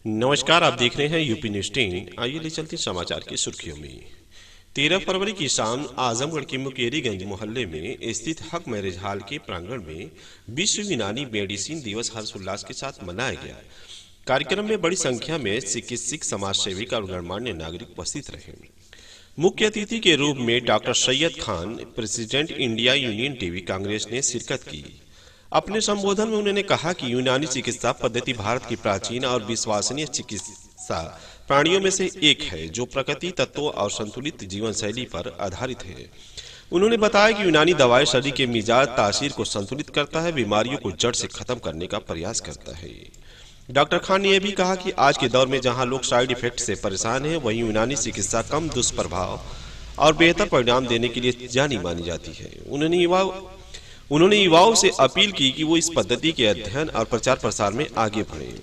नमस्कार, आप देख रहे हैं यूपी न्यूज 10। आइए ले चलते हैं समाचार की सुर्खियों में। 13 फरवरी की शाम आजमगढ़ के मुकेरीगंज मोहल्ले में स्थित हक मैरिज हॉल के प्रांगण में विश्व यूनानी मेडिसिन दिवस हर्षोल्लास के साथ मनाया गया। कार्यक्रम में बड़ी संख्या में चिकित्सक, समाज सेविक और गणमान्य नागरिक उपस्थित रहे। मुख्य अतिथि के रूप में doctor Syed Khan, president India union TV Congress ने शिरकत की। अपने संबोधन में उन्होंने कहा कि यूनानी चिकित्सा पद्धति भारत की प्राचीन और विश्वसनीय चिकित्सा प्राणियों में से एक है, जो प्रकृति तत्वों और संतुलित जीवन शैली पर आधारित है। उन्होंने बताया कि यूनानी दवाएं शरीर के मिजाज तासीर को संतुलित करता है, बीमारियों को जड़ से खत्म करने का प्रयास करता है। डॉक्टर खान ने यह भी कहा कि आज के दौर में जहां लोग साइड इफेक्ट से परेशान हैं, वहीं यूनानी चिकित्सा कम दुष्प्रभाव और बेहतर परिणाम देने के लिए जानी मानी जाती है। उन्होंने युवाओं से अपील की कि वो इस पद्धति के अध्ययन और प्रचार प्रसार में आगे बढ़े।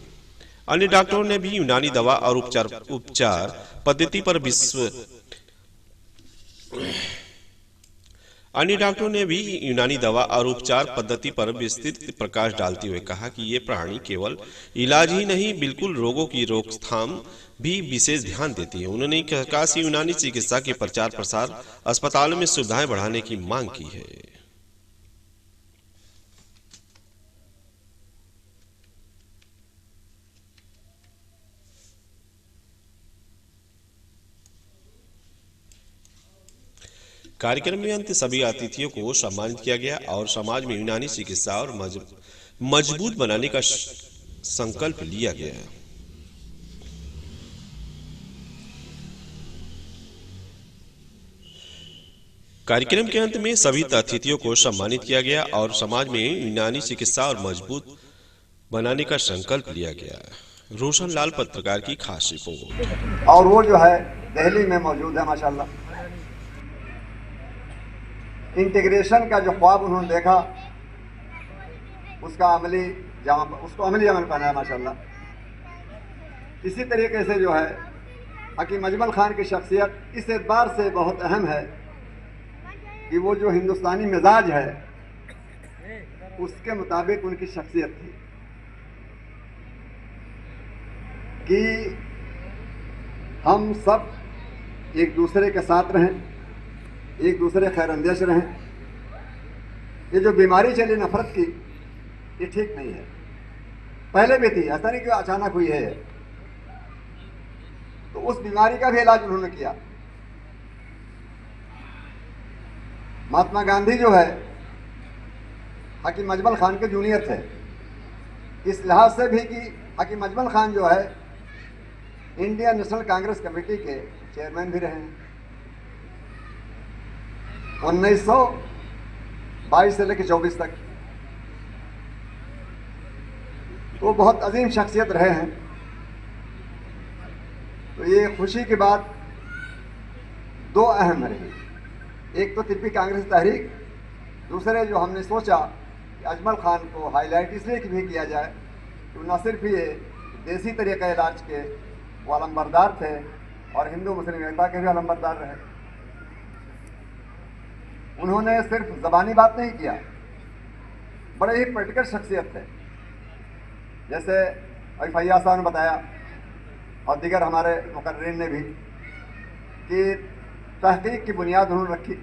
अन्य डॉक्टरों ने भी यूनानी दवा और उपचार पद्धति पर विस्तृत प्रकाश डालते हुए कहा कि ये प्रणाली केवल इलाज ही नहीं, बिल्कुल रोगों की रोकथाम भी विशेष ध्यान देती है। उन्होंने कहा कि यूनानी चिकित्सा के प्रचार प्रसार अस्पतालों में सुविधाएं बढ़ाने की मांग की है। कार्यक्रम में अंत सभी अतिथियों को सम्मानित किया गया और समाज में यूनानी चिकित्सा और मजबूत बनाने का संकल्प लिया गया। कार्यक्रम के अंत में सभी अतिथियों को सम्मानित किया गया और समाज में यूनानी चिकित्सा और मजबूत बनाने का संकल्प लिया गया। रोशन लाल पत्रकार की खास रिपोर्ट। और वो जो है दिल्ली में मौजूद है माशाल्लाह। इंटीग्रेशन का जो ख्वाब उन्होंने देखा उसको अमली अमल बनाया माशाल्लाह। इसी तरीके से जो है हकीम अजमल खान की शख्सियत इस एतबार से बहुत अहम है कि वो जो हिंदुस्तानी मिजाज है उसके मुताबिक उनकी शख्सियत थी कि हम सब एक दूसरे के साथ रहें, एक दूसरे खैरअंदेश रहें। ये जो बीमारी चली नफरत की, ये ठीक नहीं है। पहले भी थी, ऐसा नहीं कि अचानक हुई है। तो उस बीमारी का भी इलाज उन्होंने किया। महात्मा गांधी जो है हकीम अजमल खान के जूनियर थे, इस लिहाज से भी कि हकीम अजमल खान जो है इंडियन नेशनल कांग्रेस कमेटी के चेयरमैन भी रहे हैं 1922 से लेकर 24 तक। तो बहुत अजीम शख्सियत रहे हैं। तो ये खुशी की बात दो अहम रही। एक तो तिब्बी कांग्रेस तहरीक, दूसरे जो हमने सोचा कि अजमल खान को हाईलाइट इसलिए भी किया जाए कि न सिर्फ ये देसी तरीका इलाज के वो अलंबरदार थे और हिंदू मुस्लिम एकता के भी अलंबरदार रहे। उन्होंने सिर्फ ज़बानी बात नहीं किया, बड़े ही प्रैक्टिकल शख्सियत थे। जैसे अभी फैयाज साहब ने बताया और दीगर हमारे मुकर्रिरीन ने भी कि तहकीक की बुनियाद उन्होंने रखी।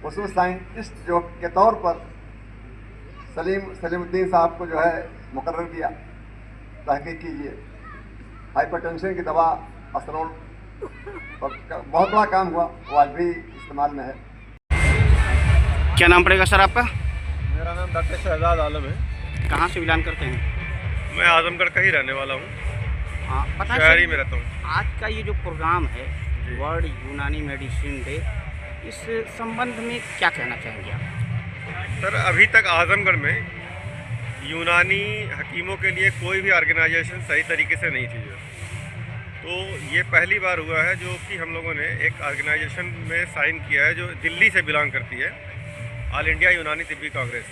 उसमें साइंटिस्ट जो के तौर पर सलीमुद्दीन साहब को जो है मुकर्रर किया, तहकीक कीजिए। हाइपरटेंशन की दवा असरोल और बहुत बड़ा काम हुआ, वो आज भी इस्तेमाल में है। क्या नाम पड़ेगा सर आपका? मेरा नाम डॉक्टर शहजाद आलम है। कहाँ से बिलोंग करते हैं? मैं आजमगढ़ का ही रहने वाला हूँ। हाँ, पता है शहरी में रहता हूँ। आज का ये जो प्रोग्राम है वर्ल्ड यूनानी मेडिसिन डे, इस संबंध में क्या कहना चाहेंगे आप? सर, अभी तक आजमगढ़ में यूनानी हकीमों के लिए कोई भी ऑर्गेनाइजेशन सही तरीके से नहीं थी। तो ये पहली बार हुआ है जो कि हम लोगों ने एक ऑर्गेनाइजेशन में साइन किया है जो दिल्ली से बिलोंग करती है, ऑल इंडिया यूनानी तिब्बी कांग्रेस,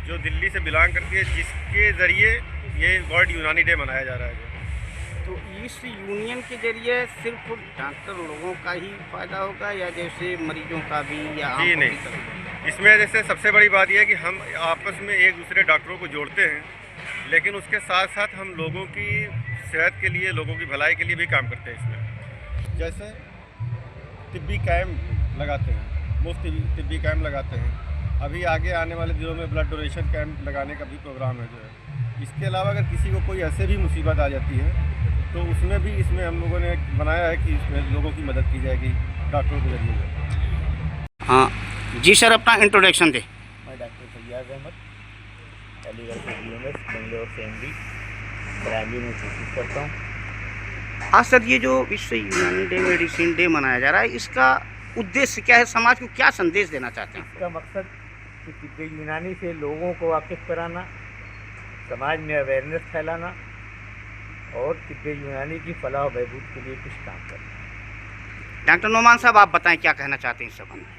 जो दिल्ली से बिलोंग करती है, जिसके ज़रिए ये वर्ल्ड यूनानी डे मनाया जा रहा है। तो इस यूनियन के जरिए सिर्फ डॉक्टर लोगों का ही फायदा होगा या जैसे मरीजों का भी? या जी नहीं, इसमें जैसे सबसे बड़ी बात यह है कि हम आपस में एक दूसरे डॉक्टरों को जोड़ते हैं लेकिन उसके साथ साथ हम लोगों की सेहत के लिए, लोगों की भलाई के लिए भी काम करते हैं इसमें। जैसे तिब्बी कैंप लगाते हैं, मुफ्त तिब्बी कैंप लगाते हैं। अभी आगे आने वाले दिनों में ब्लड डोनेशन कैंप लगाने का भी प्रोग्राम है जो है। इसके अलावा अगर किसी को कोई ऐसे भी मुसीबत आ जाती है तो उसमें भी इसमें हम लोगों ने बनाया है कि इसमें लोगों की मदद की जाएगी डॉक्टरों के जरिए। हाँ जी सर, अपना इंट्रोडक्शन दे। मैं डॉक्टर फैयाज अहमद, अलीगढ़ से BMS, बेंगलोर से MD, प्राइमरी में कोशिश करता हूँ। आज सर ये जो विश्व यूनानी डे मेडिसिन डे मनाया जा रहा है, इसका उद्देश्य क्या है? समाज को क्या संदेश देना चाहते हैं? इसका मकसद कि तिब्बी यूनानी से लोगों को वाकिफ़ कराना, समाज में अवेयरनेस फैलाना और तिब्बी यूनानी की फलाह और बहबूद के लिए कुछ काम करना। डॉक्टर नोमान साहब, आप बताएं क्या कहना चाहते हैं इस संबंध में?